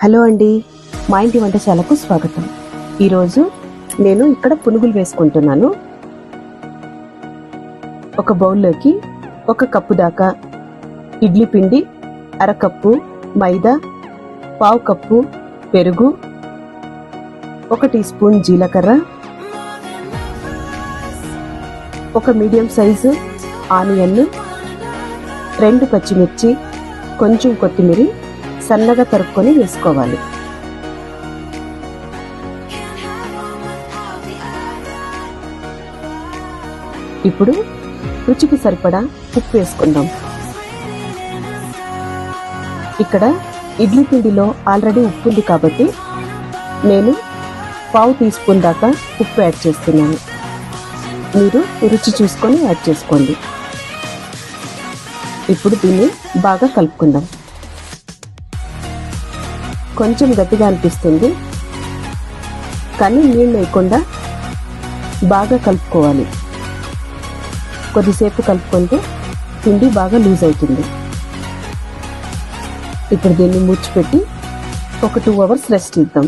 Hello అండి, మా ఇంటి వంటశాలకు స్వాగతం. ఈరోజు నేను ఇక్కడ పునుగులు వేసుకుంటున్నాను. ఒక బౌల్లోకి 1 కప్పు దాకా ఇడ్లీ పిండి, అరకప్పు మైదా, పావు కప్పు పెరుగు, 1 టీ స్పూన్ జీలకర్ర, 1 మీడియం సైజు ఆనియన్, 2 పచ్చిమిర్చి, కొంచెం కొత్తిమీర సన్నగా తరుక్కొని వేసుకోవాలి. ఇప్పుడు రుచికి సరిపడా ఉప్పు వేసుకుందాం. ఇక్కడ ఇడ్లీ పిండిలో ఆల్రెడీ ఉప్పు ఉంది కాబట్టి నేను పావు టీ స్పూన్ దాకా ఉప్పు యాడ్ చేస్తున్నాను. మీరు రుచి చూసుకొని యాడ్ చేసుకోండి. ఇప్పుడు దీన్ని బాగా కలుపుకుందాం. కొంచెం గట్టిగా అనిపిస్తుంది, కానీ నీళ్ళు వేయకుండా బాగా కలుపుకోవాలి. కొద్దిసేపు కలుపుకుంటే పిండి బాగా లూజ్ అవుతుంది. ఇప్పుడు దీన్ని మూచిపెట్టి ఒక 2 అవర్స్ రెస్ట్ ఇద్దాం.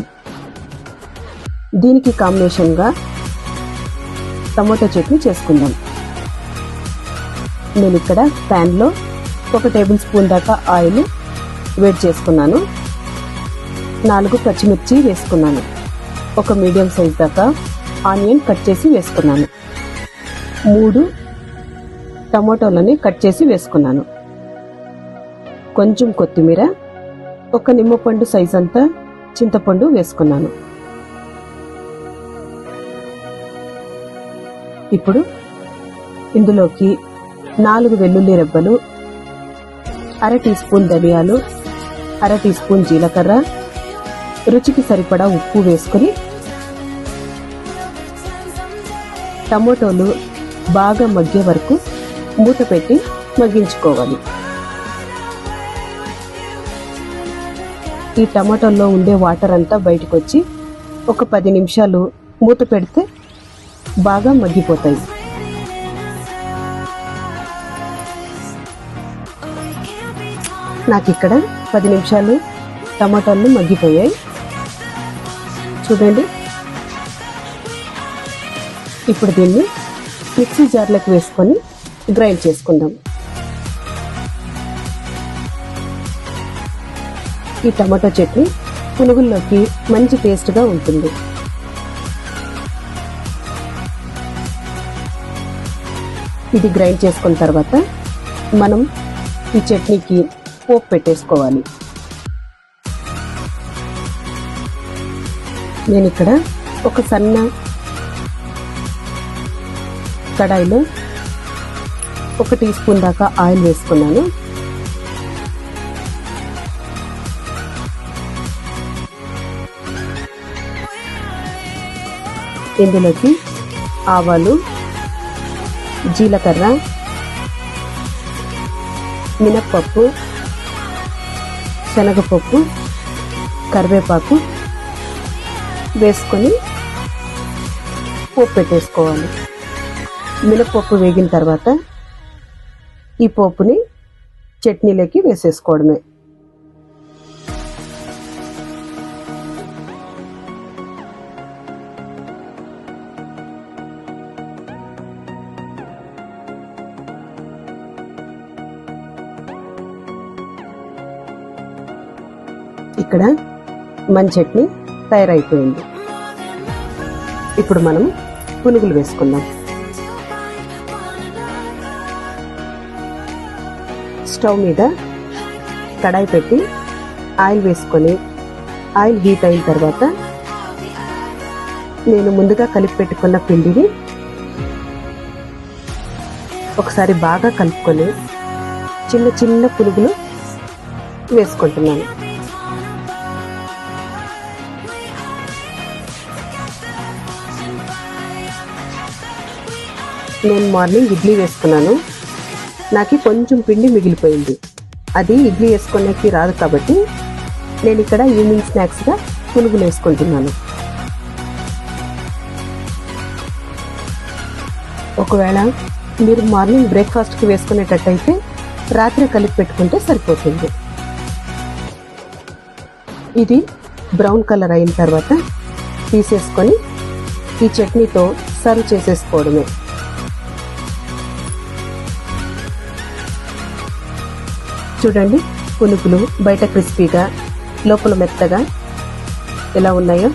దీనికి కాంబినేషన్గా టమోటా చట్నీ చేసుకుందాం. నేను ఇక్కడ ప్యాన్లో 1 టేబుల్ స్పూన్ దాకా ఆయిల్ వేడి చేసుకున్నాను. 4 పచ్చిమిర్చి వేసుకున్నాను. 1 మీడియం సైజ్ దాకా ఆనియన్ కట్ చేసి వేసుకున్నాను. 3 టమోటాలని కట్ చేసి వేసుకున్నాను. కొంచెం కొత్తిమీర, 1 నిమ్మపండు సైజ్ అంతా చింతపండు వేసుకున్నాను. ఇప్పుడు ఇందులోకి 4 వెల్లుల్లి రెబ్బలు, 1/2 టీ స్పూన్ ధనియాలు, 1/2 టీ స్పూన్ జీలకర్ర, రుచికి సరిపడా ఉప్పు వేసుకుని టమోటాలు బాగా మగ్గే వరకు మూత పెట్టి మగ్గించుకోవాలి. ఈ టమాటాల్లో ఉండే వాటర్ అంతా బయటకు వచ్చి ఒక 10 నిమిషాలు మూత పెడితే బాగా మగ్గిపోతాయి. నాకు ఇక్కడ 10 నిమిషాలు టమాటాలు మగ్గిపోయాయి. చూడండి. ఇప్పుడు దీన్ని మిక్సీ జార్లోకి వేసుకొని గ్రైండ్ చేసుకుందాం. ఈ టమాటో చట్నీ పునుగుల్లోకి మంచి టేస్ట్గా ఉంటుంది. ఇది గ్రైండ్ చేసుకున్న తర్వాత మనం ఈ చట్నీకి పోపు పెట్టేసుకోవాలి. నేను ఇక్కడ ఒక సన్న కడాయిలో 1 టీ స్పూన్ దాకా ఆయిల్ వేసుకున్నాను. ఇందులోకి ఆవాలు, జీలకర్ర, మినప్పప్పు, శనగపప్పు, కరివేపాకు వేసుకొని పోపు పెట్టేసుకోవాలి. మినప్పప్పు వేగిన తర్వాత ఈ పోపుని చట్నీలోకి వేసేసుకోవడమే. ఇక్కడ మన చట్నీ తయారైపోయింది. ఇప్పుడు మనం పునుగులు వేసుకుందాం. స్టవ్ మీద కడాయి పెట్టి ఆయిల్ వేసుకొని ఆయిల్ హీట్ అయిన తర్వాత నేను ముందుగా కలిపి పెట్టుకున్న పిండిని ఒకసారి బాగా కలుపుకొని చిన్న చిన్న పునుగులు వేసుకుంటున్నాను. నేను మార్నింగ్ ఇడ్లీ వేసుకున్నాను. నాకు కొంచెం పిండి మిగిలిపోయింది. అది ఇడ్లీ వేసుకునేకి రాదు కాబట్టి నేను ఇక్కడ ఈవినింగ్ స్నాక్స్గా పునుగులు వేసుకుంటున్నాను. ఒకవేళ మీరు మార్నింగ్ బ్రేక్ఫాస్ట్కి వేసుకునేటట్టయితే రాత్రి కలిపి పెట్టుకుంటే సరిపోతుంది. ఇది బ్రౌన్ కలర్ అయిన తర్వాత తీసేసుకొని ఈ చట్నీతో సర్వ్ చేసేసుకోవడమే. చూడండి, పునుగులు బయట క్రిస్పీగా లోపల మెత్తగా ఎలా ఉన్నాయో.